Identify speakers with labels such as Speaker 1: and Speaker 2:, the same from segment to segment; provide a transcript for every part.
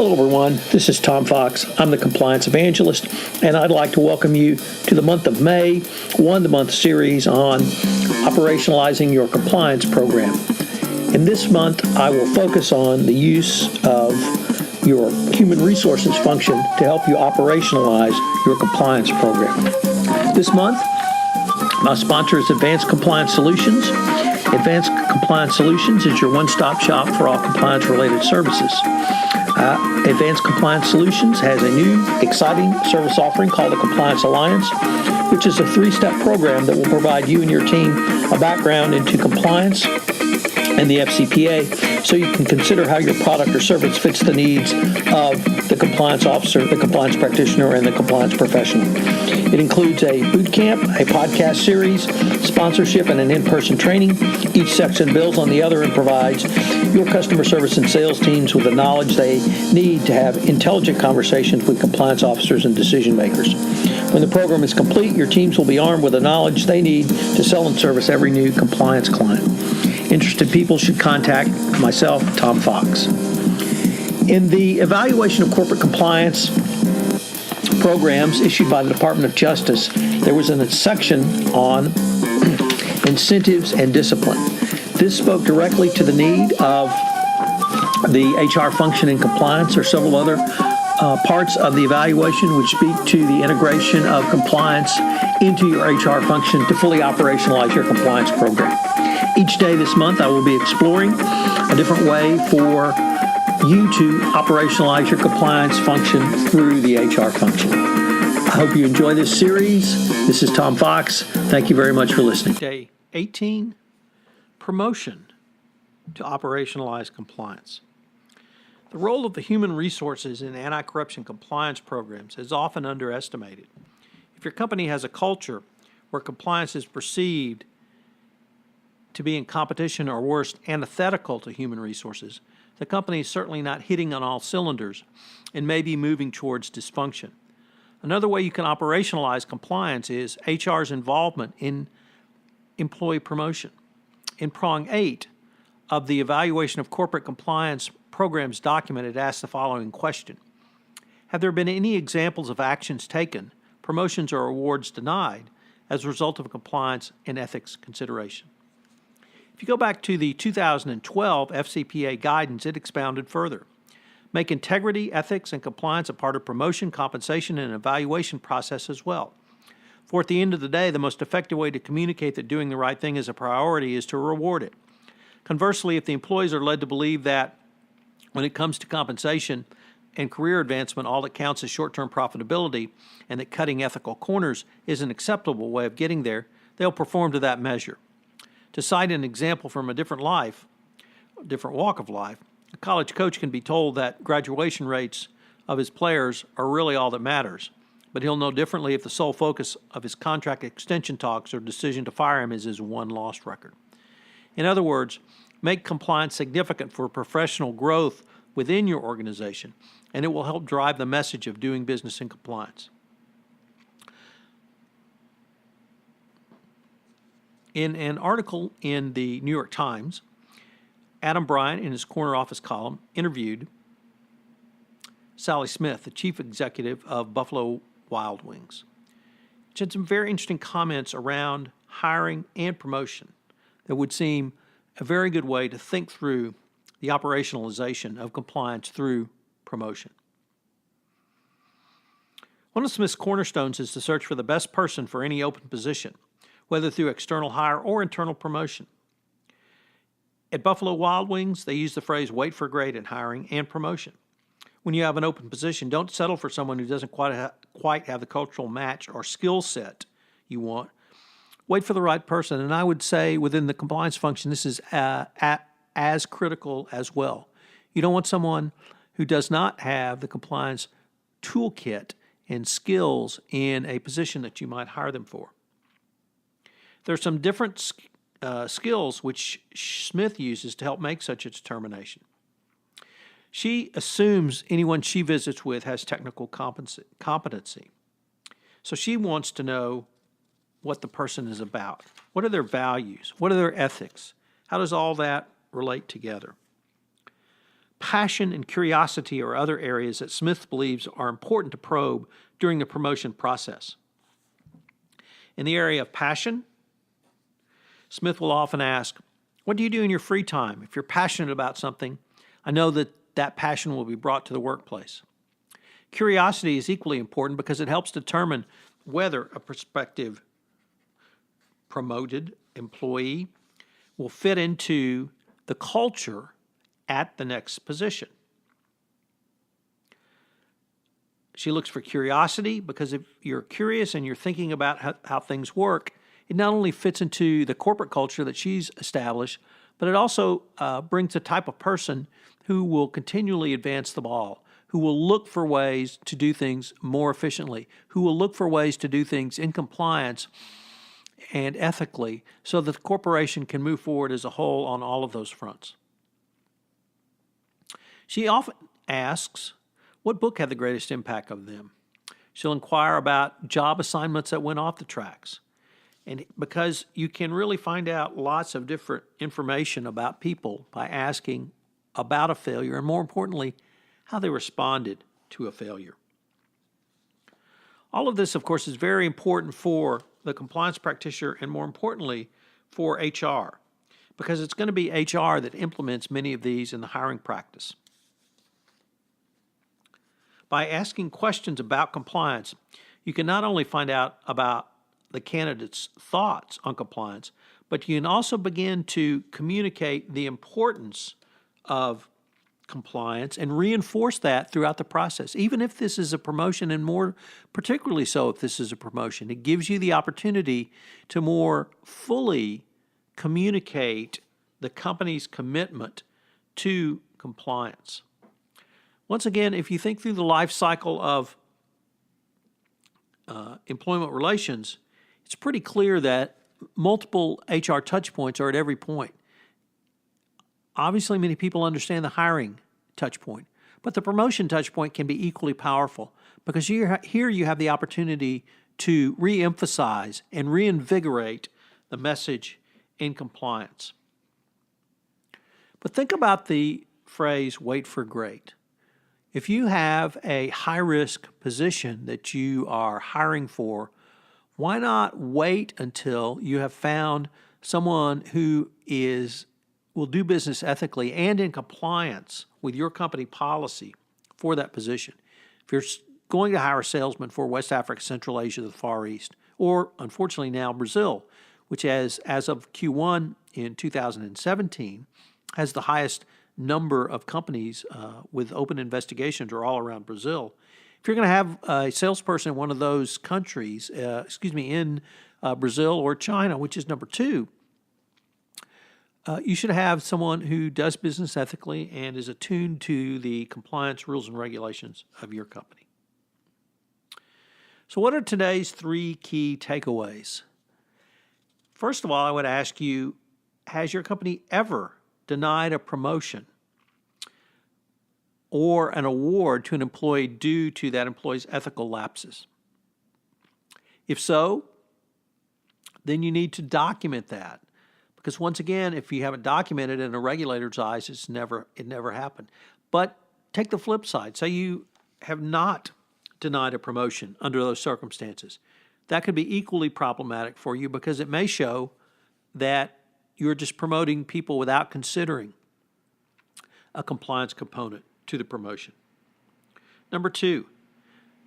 Speaker 1: Hello, everyone. This is Tom Fox. I'm the Compliance Evangelist, and I'd like to welcome you to the month of May, one-the-month series on operationalizing your compliance program. In this month, I will focus on the use of your human resources function to help you operationalize your compliance program. This month, my sponsor is Advanced Compliance Solutions. Advanced Compliance Solutions is your one-stop shop for all compliance-related services. Advanced Compliance Solutions has a new, exciting service offering called the Compliance Alliance, which is a three-step program that will provide you and your team a background into compliance and the FCPA, so you can consider how your product or service fits the needs of the compliance officer, the compliance practitioner, and the compliance professional. It includes a boot camp, a podcast series, sponsorship, and an in-person training. Each section builds on the other and provides your customer service and sales teams with the knowledge they need to have intelligent conversations with compliance officers and decision makers. When the program is complete, your teams will be armed with the knowledge they need to sell and service every new compliance client. Interested people should contact myself, Tom Fox. In the evaluation of corporate compliance programs issued by the Department of Justice, there was a section on incentives and discipline. This spoke directly to the need of the HR function in compliance. Or several other parts of the evaluation which speak to the integration of compliance into your HR function to fully operationalize your compliance program. Each day this month, I will be exploring a different way for you to operationalize your compliance function through the HR function. I hope you enjoy this series. This is Tom Fox. Thank you very much for listening. Day 18, promotion to operationalize compliance. The role of the human resources in anti-corruption compliance programs is often underestimated. If your company has a culture where compliance is perceived to be in competition or worse, antithetical to human resources, the company is certainly not hitting on all cylinders and may be moving towards dysfunction. Another way you can operationalize compliance is HR's involvement in employee promotion. In Prong 8 of the Evaluation of Corporate Compliance Programs document, it asks the following question: have there been any examples of actions taken, promotions or awards denied, as a result of compliance and ethics consideration? If you go back to the 2012 FCPA guidance, it expounded further. Make integrity, ethics, and compliance a part of promotion, compensation, and evaluation process as well. For at the end of the day, the most effective way to communicate that doing the right thing is a priority is to reward it. Conversely, if the employees are led to believe that when it comes to compensation and career advancement, all that counts is short-term profitability and that cutting ethical corners is an acceptable way of getting there, they'll perform to that measure. To cite an example from a different walk of life, a college coach can be told that graduation rates of his players are really all that matters, but he'll know differently if the sole focus of his contract extension talks or decision to fire him is his one lost record. In other words, make compliance significant for professional growth within your organization, and it will help drive the message of doing business in compliance. In an article in the New York Times, Adam Bryant, in his corner office column, interviewed Sally Smith, the chief executive of Buffalo Wild Wings. She had some very interesting comments around hiring and promotion that would seem a very good way to think through the operationalization of compliance through promotion. One of Smith's cornerstones is to search for the best person for any open position, whether through external hire or internal promotion. At Buffalo Wild Wings, they use the phrase wait for grade in hiring and promotion. When you have an open position, don't settle for someone who doesn't quite have the cultural match or skill set you want. Wait for the right person, and I would say within the compliance function, this is as critical as well. You don't want someone who does not have the compliance toolkit and skills in a position that you might hire them for. There are some different skills which Smith uses to help make such a determination. She assumes anyone she visits with has technical competency. So she wants to know what the person is about. What are their values? What are their ethics? How does all that relate together? Passion and curiosity are other areas that Smith believes are important to probe during the promotion process. In the area of passion, Smith will often ask, what do you do in your free time? If you're passionate about something, I know that that passion will be brought to the workplace. Curiosity is equally important because it helps determine whether a prospective promoted employee will fit into the culture at the next position. She looks for curiosity because if you're curious and you're thinking about how things work, it not only fits into the corporate culture that she's established, but it also brings a type of person who will continually advance the ball, who will look for ways to do things more efficiently, who will look for ways to do things in compliance and ethically so that the corporation can move forward as a whole on all of those fronts. She often asks, what book had the greatest impact on them? She'll inquire about job assignments that went off the tracks. And because you can really find out lots of different information about people by asking about a failure, and more importantly, how they responded to a failure. All of this, of course, is very important for the compliance practitioner and, more importantly, for HR, because it's going to be HR that implements many of these in the hiring practice. By asking questions about compliance, you can not only find out about the candidate's thoughts on compliance, but you can also begin to communicate the importance of compliance and reinforce that throughout the process. Even if this is a promotion, and more particularly so if this is a promotion, it gives you the opportunity to more fully communicate the company's commitment to compliance. Once again, if you think through the life cycle of employment relations, it's pretty clear that multiple HR touch points are at every point. Obviously, many people understand the hiring touch point, but the promotion touch point can be equally powerful because here you have the opportunity to re-emphasize and reinvigorate the message in compliance. But think about the phrase, wait for great. If you have a high-risk position that you are hiring for, why not wait until you have found someone who will do business ethically and in compliance with your company policy for that position? If you're going to hire a salesman for West Africa, Central Asia, the Far East, or unfortunately now Brazil, which as of Q1 in 2017 has the highest number of companies with open investigations are all around Brazil. If you're going to have a salesperson in one of those countries, in Brazil or China, which is number 2, you should have someone who does business ethically and is attuned to the compliance rules and regulations of your company. So what are today's 3 key takeaways? First of all, I would ask you, has your company ever denied a promotion or an award to an employee due to that employee's ethical lapses? If so, then you need to document that. Because once again, if you haven't documented it in a regulator's eyes, it never happened. But take the flip side. Say you have not denied a promotion under those circumstances. That could be equally problematic for you because it may show that you're just promoting people without considering a compliance component to the promotion. Number 2,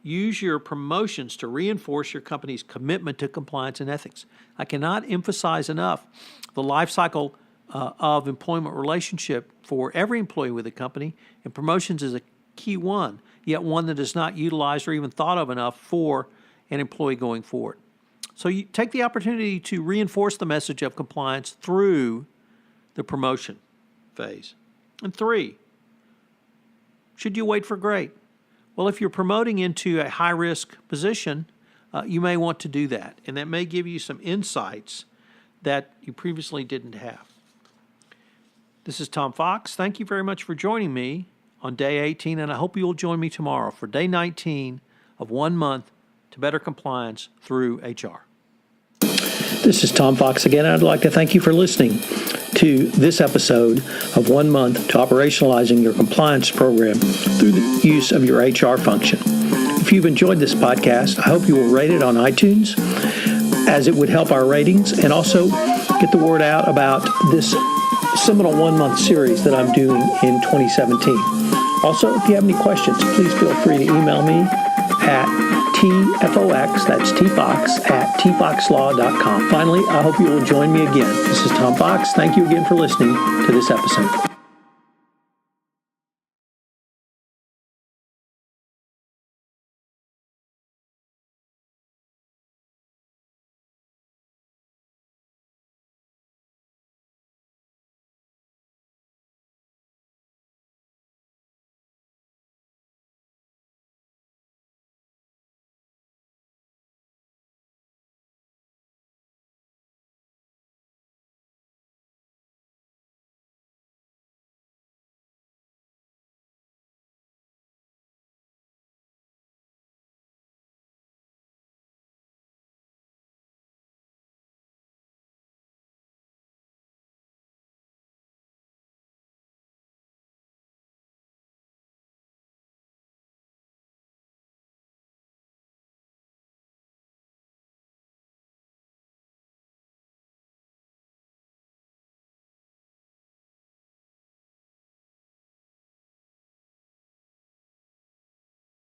Speaker 1: use your promotions to reinforce your company's commitment to compliance and ethics. I cannot emphasize enough the life cycle of employment relationship for every employee with a company, and promotions is a key one, yet one that is not utilized or even thought of enough for an employee going forward. So you take the opportunity to reinforce the message of compliance through the promotion phase. And 3, should you wait for great? Well, if you're promoting into a high-risk position, you may want to do that, and that may give you some insights that you previously didn't have. This is Tom Fox. Thank you very much for joining me on day 18, and I hope you'll join me tomorrow for day 19 of 1 month to better compliance through HR. This is Tom Fox again. I'd like to thank you for listening to this episode of 1 month to operationalizing your compliance program through the use of your HR function. If you've enjoyed this podcast, I hope you will rate it on iTunes, as it would help our ratings, and also get the word out about this seminal 1 month series that I'm doing in 2017. Also, if you have any questions, please feel free to email me at tfox, that's tfox, at tfoxlaw.com. Finally, I hope you will join me again. This is Tom Fox. Thank you again for listening to this episode.